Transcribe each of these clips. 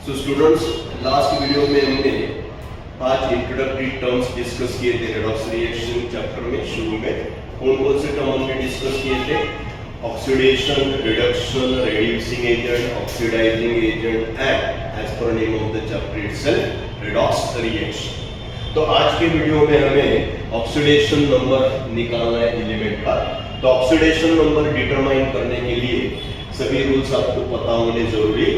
So students, last video में हमने 5 introductory terms discuss किए थे रेडॉक्स रिएक्शन चैप्टर में। शुरू में कौन कौन से टर्म हमने डिस्कस किए थे? Oxidation, reduction, reducing agent, oxidising agent and as per name of the chapter itself redox reaction. तो आज के वीडियो में हमें ऑक्सीडेशन नंबर निकालना है एलिमेंट का। तो ऑक्सीडेशन नंबर डिटरमाइन करने के लिए सभी रूल्स आपको पता होने जरूरी,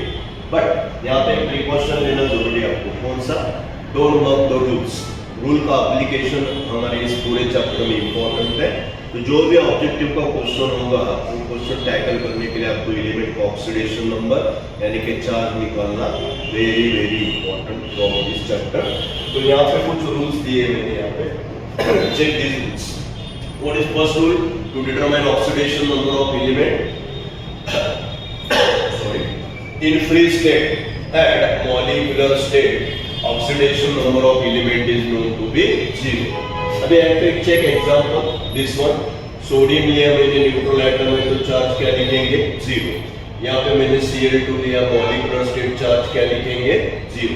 बट यहाँ पे प्रिकॉशन लेना जरूरी है आपको। कौन सा? Don't mark the rules. Rule का एप्लीकेशन हमारे इस पूरे चैप्टर में इंपॉर्टेंट है। तो जो भी ऑब्जेक्टिव का क्वेश्चन होगा, वो क्वेश्चन टैकल करने के लिए आपको एलिमेंट का ऑक्सीडेशन नंबर यानी कि चार्ज निकालना very very important from this chapter. तो यहाँ पे कुछ रूल्स दिए मैंने यहाँ पे, check this rules. What is first rule? To determine oxidation number of element in free state and molecular state, oxidation number of element is known to be 0. अभी यहाँ पे check example, this one, sodium लिया मैंने neutral atom में, तो charge क्या लिखेंगे? 0. यहाँ पे मैंने Cl2 लिया, molecular state चार्ज क्या लिखेंगे? 0.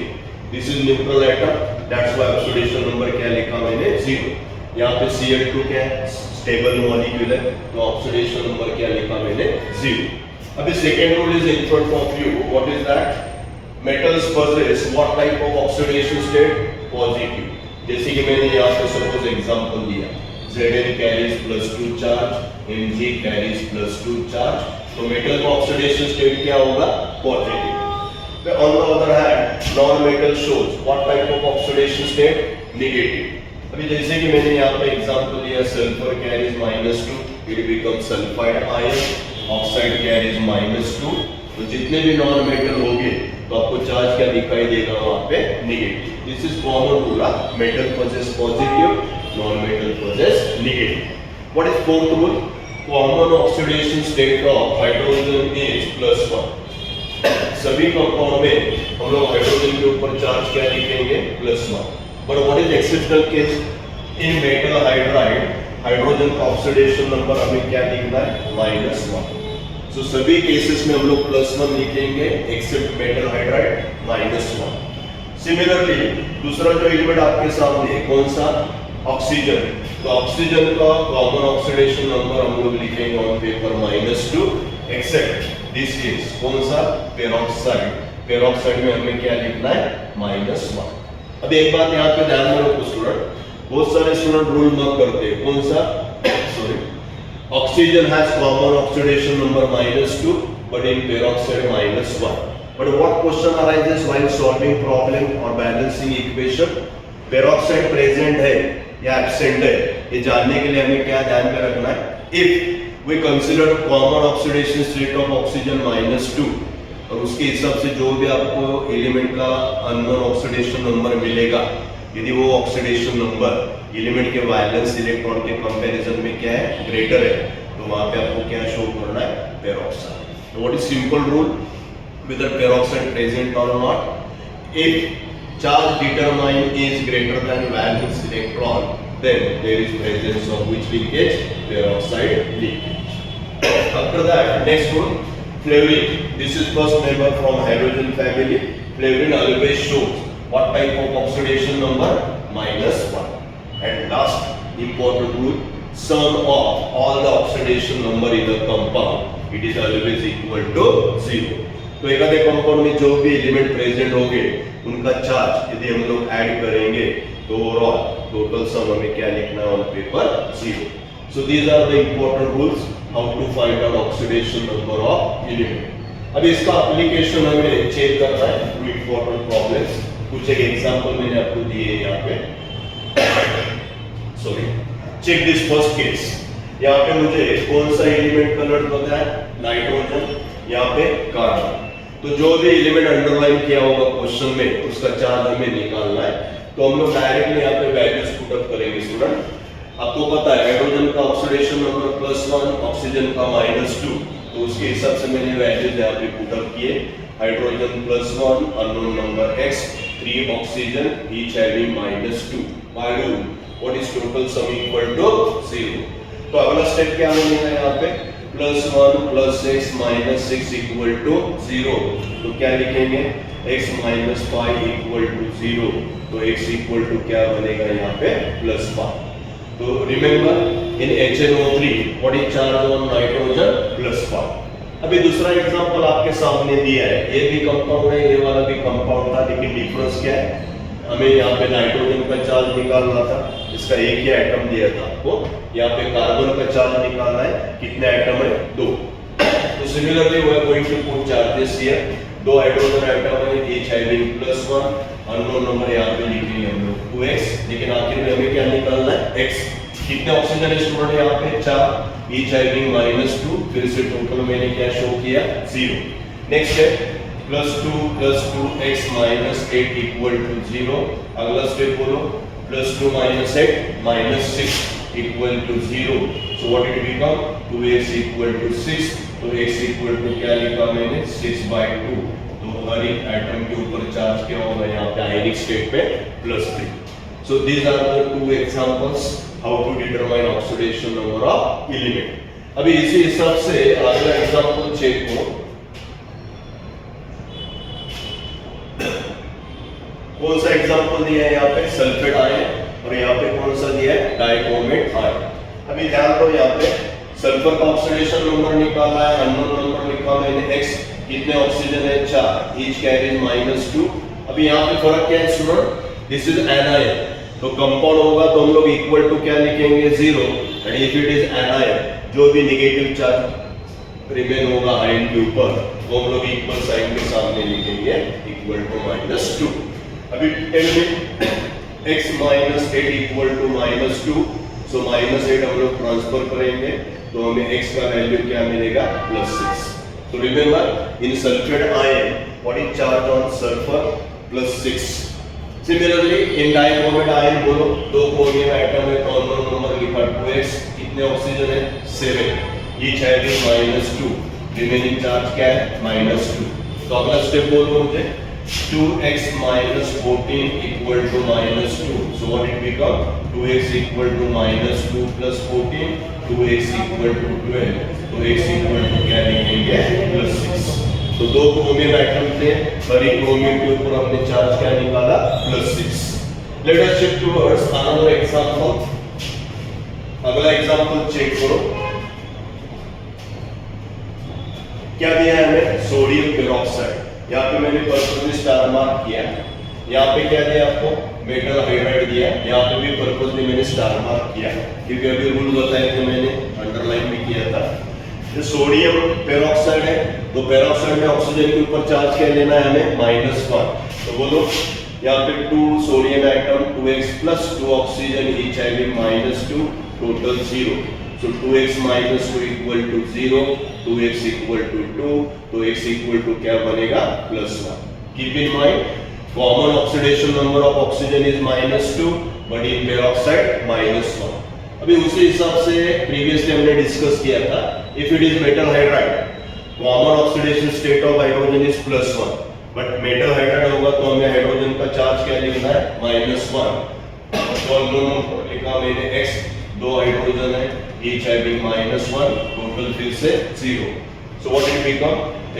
This is neutral atom, that's why oxidation number क्या लिखा मैंने? 0. यहाँ पे Cl2 क्या है? स्टेबल मॉलिक्यूल है, तो ऑक्सीडेशन नंबर क्या लिखा मैंने? 0. अभी second rule is in front of you. What is that? Metals possess what type of oxidation state? Positive. जैसे कि मैंने यहाँ पे सपोज एग्जांपल दिया, Zn carries +2 charge, Mg carries +2 charge, तो मेटल का ऑक्सीडेशन स्टेट क्या होगा? Positive. On the other hand, non metal shows what type of oxidation state? Negative. अभी जैसे कि मैंने यहाँ पे एग्जांपल लिया, sulphur carries -2, it become sulphide ion, oxide carries -2, तो जितने भी नॉन मेटल होंगे तो आपको चार्ज क्या दिखाई देगा वहां पे? Negative. This is common rule. Metal possess positive, non metal possess negative. What is fourth rule? Common oxidation state of hydrogen is +1। सभी कंपाउंड में हम लोग हाइड्रोजन के ऊपर चार्ज क्या लिखेंगे? +1। But what is exceptional case? In metal hydride hydrogen का oxidation number हमें क्या लिखना है? -1। तो सभी केसेस में हम लोग +1 लिखेंगे एक्सेप्ट मेटल हाइड्राइड -1। सिमिलरली दूसरा जो एलिमेंट आपके सामने है, कौन सा? ऑक्सीजन। तो ऑक्सीजन का कॉमन ऑक्सीडेशन नंबर हम लोग लिखेंगे on paper -2 except this is कौन सा? पेरोक्साइड। पेरोक्साइड में हमें क्या लिखना है? -1। अब एक बात यहाँ पे ध्यान में रखो स्टूडेंट, बहुत सारे स्टूडेंट रूल मत करते हैं। कौन सा? Sorry, oxygen has common oxidation number -2, but in peroxide -1. But what question arises while solving problem or balancing equation? Peroxide present है या absent है, ये जानने के लिए हमें क्या ध्यान में रखना है? If we consider common oxidation state of oxygen -2, और उसके हिसाब से जो भी आपको एलिमेंट का अननोन ऑक्सीडेशन नंबर मिलेगा, यदि वो ऑक्सीडेशन नंबर एलिमेंट के वैलेंस इलेक्ट्रॉन के कंपैरिजन में क्या है? ग्रेटर है, तो वहां पे आपको क्या शो करना है? पेरोक्साइड। तो what is simple rule? whether peroxide present or not, if charge determined is greater than valence electron, then there is presence of which linkage? Peroxide linkage. After that, next rule, fluorine. This is first member from hydrogen family. Fluorine always shows what type of oxidation number? -1. And last important rule, sum of all the oxidation number in a compound, it is always equal to 0. तो एक आधे compound में जो भी element present होंगे उनका charge यदि हम लोग ऐड करेंगे तो ओवरऑल टोटल सम हमें क्या लिखना है on paper? 0. So these are the important rules how to find out oxidation number of element. अब इसका एप्लीकेशन हमें चेक करना है थ्रू इंपॉर्टेंट प्रॉब्लम्स। कुछ एक एग्जांपल मैंने आपको दिए यहाँ पे। Sorry, check this first case. यहाँ पे मुझे कौन सा एलिमेंट कलर पता है? नाइट्रोजन, यहाँ पे कार्बन। तो जो भी एलिमेंट अंडरलाइन किया होगा क्वेश्चन में उसका चार्ज हमें निकालना है। तो हम लोग डायरेक्टली यहाँ पे वैल्यूज पुट अप करेंगे स्टूडेंट। आपको पता है हाइड्रोजन का ऑक्सीडेशन नंबर +1, ऑक्सीजन का -2, तो उसके हिसाब से मैंने वैल्यूज यहाँ पे पुट अप किए। Hydrogen +1, unknown number x, 3 oxygen, each having -2। By rule what is total sum equal to 0। तो अगला स्टेप क्या होगा यहाँ पे? +1 + 6 - 6 = 0। तो क्या लिखेंगे? x माइनस 5 इक्वल टू 0, तो x इक्वल टू क्या बनेगा यहाँ पे प्लस 5। तो remember in HNO3 what is charge on nitrogen plus 5। अभी दूसरा एग्जांपल आपके सामने दिया है, ये भी कंपाउंड है, ये वाला भी कंपाउंड था, लेकिन डिफरेंस क्या है, हमें यहाँ पे नाइट्रोजन का चार्ज निकालना था, इसका एक ही एटम दिया था आपको, यहाँ पे कार्बन का चार्ज निकालना है, कितने एटम है 2। तो similarly we are going to put charges here, 2 hydrogen atom है, ईच हैविंग +1, अननोन नंबर यहाँ पे लिखेंगे हम लोग 2x, लेकिन आखिर में हमें क्या निकालना है x। कितने ऑक्सीजन स्टूडेंट यहाँ पे 4, ईच हैविंग -2, फिर से टोटल मैंने क्या शो किया 0। नेक्स्ट है +2 x -8 इक्वल टू 0। अगला स्टेप बोलो +2 -8 -6 equal to 0। So what it become 2x equal to 6। तो x इक्वल टू क्या लिखा मैंने 6/2। तो हर एक एटम के ऊपर चार्ज क्या होगा यहाँ पे आयनिक स्टेट पे +3। So these are the 2 examples how to determine oxidation number of element. अभी इसी हिसाब से अगला एग्जांपल चेक करो, कौन सा एग्जांपल दिया है यहाँ पे सल्फेट आयन, और यहाँ पे कौन सा दिया है डाइक्रोमेट आयन। अभी ध्यान दो, यहाँ पे सल्फर का ऑक्सीडेशन नंबर निकाला है, अननोन नंबर निकाला है x, कितने ऑक्सीजन है 4, ईच कैरीज -2। अभी यहाँ पे फर्क क्या है स्टूडेंट, दिस इज एनायन, तो कंपाउंड होगा तो हम लोग इक्वल टू क्या लिखेंगे 0, and if it is anion जो भी नेगेटिव चार्ज रिमेन होगा आयन के ऊपर वो हम लोग इक्वल साइन के सामने लिखेंगे इक्वल टू -2। अभी tell me x -8 equal to -2, so -8 हम लोग ट्रांसफर करेंगे तो हमें x का वैल्यू क्या मिलेगा +6। तो remember in sulphate ion what is charge on sulphur +6। Similarly in dichromate ion बोलो 2 क्रोमियम एटम है, तो अननोन नंबर लिखा 2x, कितने ऑक्सीजन है 7, ईच हैविंग -2, रिमेनिंग चार्ज क्या है -2। तो अगला स्टेप बोलो मुझे 2x -14 equal to -2। So what it become 2x equal to -2 + 14, 2x equal to 12, तो x इक्वल टू क्या लिखेंगे +6। तो 2 क्रोमियम एटम थे, हर एक क्रोमियम के ऊपर हमने चार्ज क्या निकाला +6। Let us shift towards another example. अगला एग्जांपल चेक करो, क्या दिया है हमें सोडियम पेरोक्साइड, यहाँ पे मैंने पर्पसली स्टार मार्क किया, यहाँ पे क्या दिया आपको मेटल हाइड्राइड दिया, यहाँ पे भी पर्पसली मैंने स्टार मार्क किया क्योंकि अभी रूल बताए थे मैंने, अंडरलाइन भी किया था। ये सोडियम पेरोक्साइड है, तो पेरोक्साइड में ऑक्सीजन के ऊपर चार्ज क्या लेना है हमें -1। तो बोलो यहाँ पे 2 sodium atom 2x + 2 oxygen each having -2, total 0। So 2x -2 equal to 0, 2x equal to 2, तो x इक्वल टू क्या बनेगा +1। Keep in mind common oxidation number of oxygen is -2, but in peroxide -1। अभी उसी हिसाब से प्रीवियसली हमने डिस्कस किया था, if it is metal hydride common oxidation state of hydrogen is +1, but metal hydride होगा तो हमें हाइड्रोजन का चार्ज क्या लिखना है -1। तो दोनों लिखा मैंने x, 2 हाइड्रोजन है, ईच हैविंग -1, टोटल फिर से 0। So what it become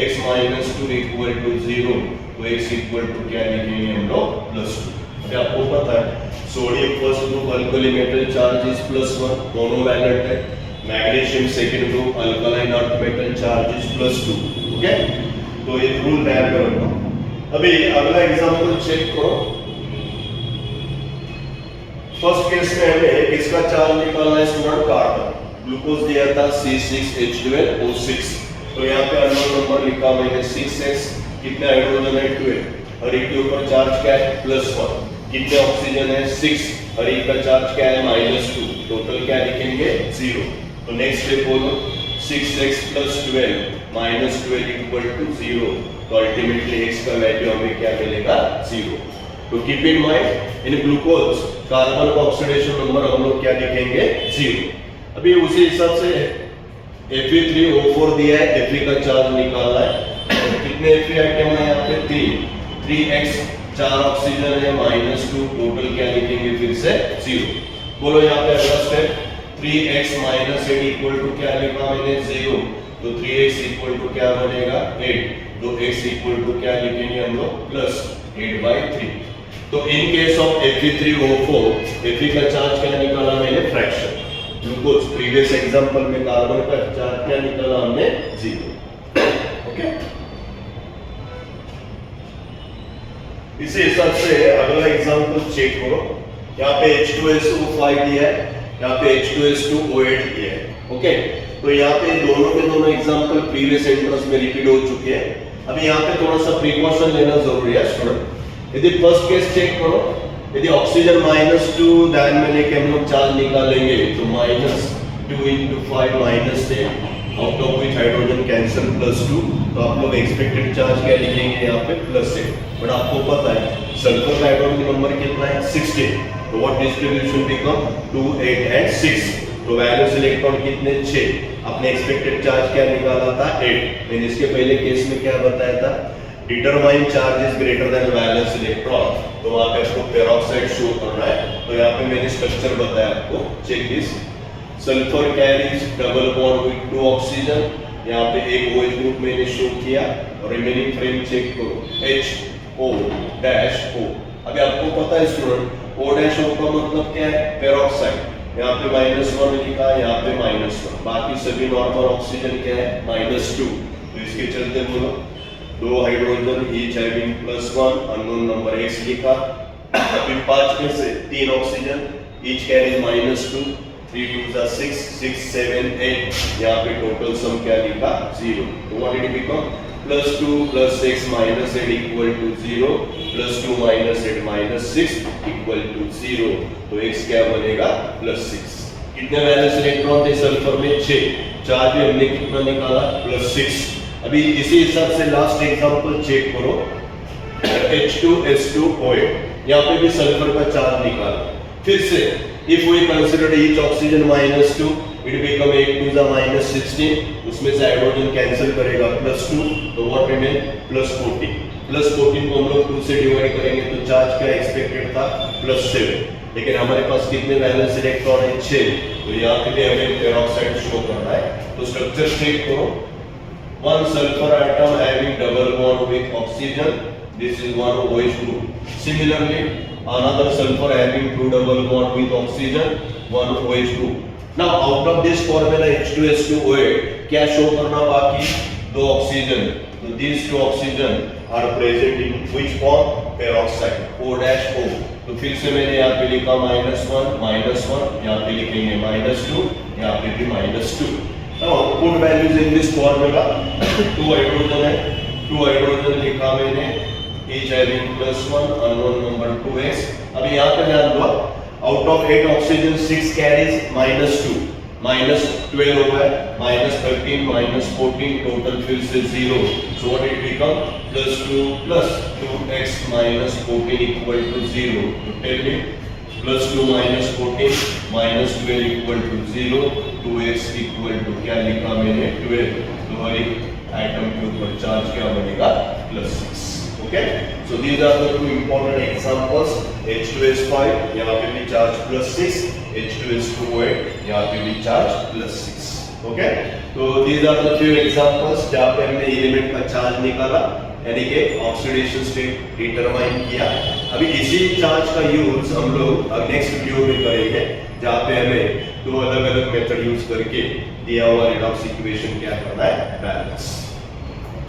x -2 equal to 0, तो x इक्वल टू क्या लिखेंगे हम लोग +2। अभी आपको पता है sodium first group alkali metal charge is +1, दोनों वैलेंट है, magnesium second group alkaline earth metal charge is +2। Okay, तो ये रूल ध्यान में रखना। अभी अगला एग्जांपल चेक करो, फर्स्ट केस में हमें किसका चार्ज निकालना है स्टूडेंट, कार्बन, ग्लूकोज दिया था C6H12O6, तो यहाँ पे अननोन नंबर लिखा मैंने 6x, कितने हाइड्रोजन है 12, हर एक के ऊपर चार्ज क्या है +1, कितने ऑक्सीजन है 6, हर एक का चार्ज क्या है -2, टोटल क्या लिखेंगे 0। तो नेक्स्ट स्टेप बोलो 6x + 12 -12 इक्वल टू 0, तो अल्टीमेटली x का वैल्यू हमें क्या मिलेगा 0। तो keep in mind in glucose carbon का ऑक्सीडेशन नंबर हम लोग क्या लिखेंगे 0। अभी उसी हिसाब से Fe3O4 दिया है, Fe का चार्ज निकालना है, तो कितने Fe आइटम है यहाँ पे 3x, 4 ऑक्सीजन है -2, टोटल क्या लिखेंगे फिर से 0। बोलो यहाँ पे अगला स्टेप 3x -8 इक्वल टू क्या लिखा मैंने 0, तो 3x इक्वल टू क्या बनेगा 8, तो x इक्वल टू क्या लिखेंगे हम लोग प्लस 8/3। तो in case of Fe3O4 Fe का चार्ज क्या निकाला मैंने फ्रैक्शन, ग्लूकोज प्रीवियस एग्जांपल में कार्बन का चार्ज क्या निकाला हमने 0। ओके, इसी हिसाब से अगला एग्जांपल चेक करो। यहाँ पे H2SO5 दिया है, यहाँ पे H2S2O8 दिया है। ओके, तो यहाँ पे दोनों के दोनों एग्जांपल प्रीवियस एंट्रेंस में रिपीट हो चुके हैं। अभी यहाँ पे थोड़ा सा प्रिकॉशन लेना जरूरी है स्टूडेंट। यदि फर्स्ट केस चेक करो, यदि ऑक्सीजन -2 ध्यान में लेके हम लोग चार्ज निकालेंगे तो -2 × 5 -10 out of which hydrogen cancel +2, तो आप लोग एक्सपेक्टेड चार्ज क्या लिखेंगे यहाँ पे +8। बट आपको पता है सल्फर का हाइड्रोजन नंबर कितना है 16, तो व्हाट डिस्ट्रीब्यूशन बिकम 2 8 एंड 6, तो वैलेंस इलेक्ट्रॉन कितने 6, अपने एक्सपेक्टेड चार्ज क्या निकाला था 8। मैंने इसके पहले केस में क्या बताया था, determine charge is greater than valence electron, तो वहां पे आपको पेरोक्साइड शो करना है। तो यहाँ पे मैंने स्ट्रक्चर बताया आपको, check this. Sulphur carries double bond with 2 oxygen, यहाँ पे एक OH ग्रुप मैंने शो किया, और रिमेनिंग फ्रेम चेक करो HO-O। अभी आपको पता है स्टूडेंट O-O का मतलब क्या है पेरोक्साइड, यहाँ पे -1 लिखा, यहाँ पे -1, बाकी सभी नॉर्मल ऑक्सीजन क्या है -2, तो इसके चलते बोलो 2 hydrogen each having +1 unknown number x लिखा। अभी 5 में से 3 ऑक्सीजन ईच कैरीज -2, 3 2 are 6 6 7 8, यहाँ पे टोटल सम क्या लिखा 0। तो what it become +2 + 6 - 8 equal to 0, +2 - 8 - 6 equal to 0, तो x क्या बनेगा +6। कितने वैलेंस इलेक्ट्रॉन थे सल्फर में 6, चार्ज भी हमने कितना निकाला +6। अभी इसी हिसाब से लास्ट एग्जांपल चेक करो, H2S2O8, यहाँ पे भी सल्फर का चार्ज निकाला। फिर से if we consider each oxygen -2, it become 8 2 -16, उसमें से हाइड्रोजन कैंसिल करेगा +2, तो व्हाट रिमेन +14। +14 को हम लोग 2 से डिवाइड करेंगे तो चार्ज क्या एक्सपेक्टेड था +7, लेकिन हमारे पास कितने वैलेंस इलेक्ट्रॉन है 6, तो यहाँ पे भी हमें पेरोक्साइड शो करना है। तो स्ट्रक्चर चेक करो, 1 sulfur atom having double bond with oxygen, this is one OH group. Similarly, another sulfur having 2 double bond with oxygen, one OH group. Now out of this formula H2S2O8 क्या show करना बाकी 2 oxygen, तो these 2 oxygen are present in which form peroxide O-O। तो फिर से मैंने यहाँ पे लिखा -1, यहाँ पे लिखेंगे -2, यहाँ पे भी -2। Now put values in this formula, 2 hydrogen है, 2 हाइड्रोजन लिखा मैंने, each having +1 unknown number 2x। अभी यहाँ पे ध्यान दो, out of 8 ऑक्सीजन 6 कैरीज -2, -12 हो गया, -13 -14, टोटल फिर से 0, so what it become +2 + 2x - 14 equal to 0। तो tell me +2 - 14 -12 equal to 0, 2x equal to क्या लिखा मैंने 12, तो हर एक एटम के ऊपर चार्ज क्या बनेगा +6। Okay, so these are the 2 important examples, H2S5 यहाँ पे भी चार्ज +6, H2S2O8 यहाँ पे भी चार्ज +6। ओके, तो these are the few examples जहाँ पे हमने एलिमेंट का चार्ज निकाला, यानी कि ऑक्सीडेशन स्टेट डिटरमाइन किया। अभी इसी चार्ज का यूज हम लोग नेक्स्ट वीडियो में करेंगे, जहाँ पे हमें 2 अलग-अलग मेथड यूज करके दिया हुआ रेडॉक्स इक्वेशन क्या करना है बैलेंस।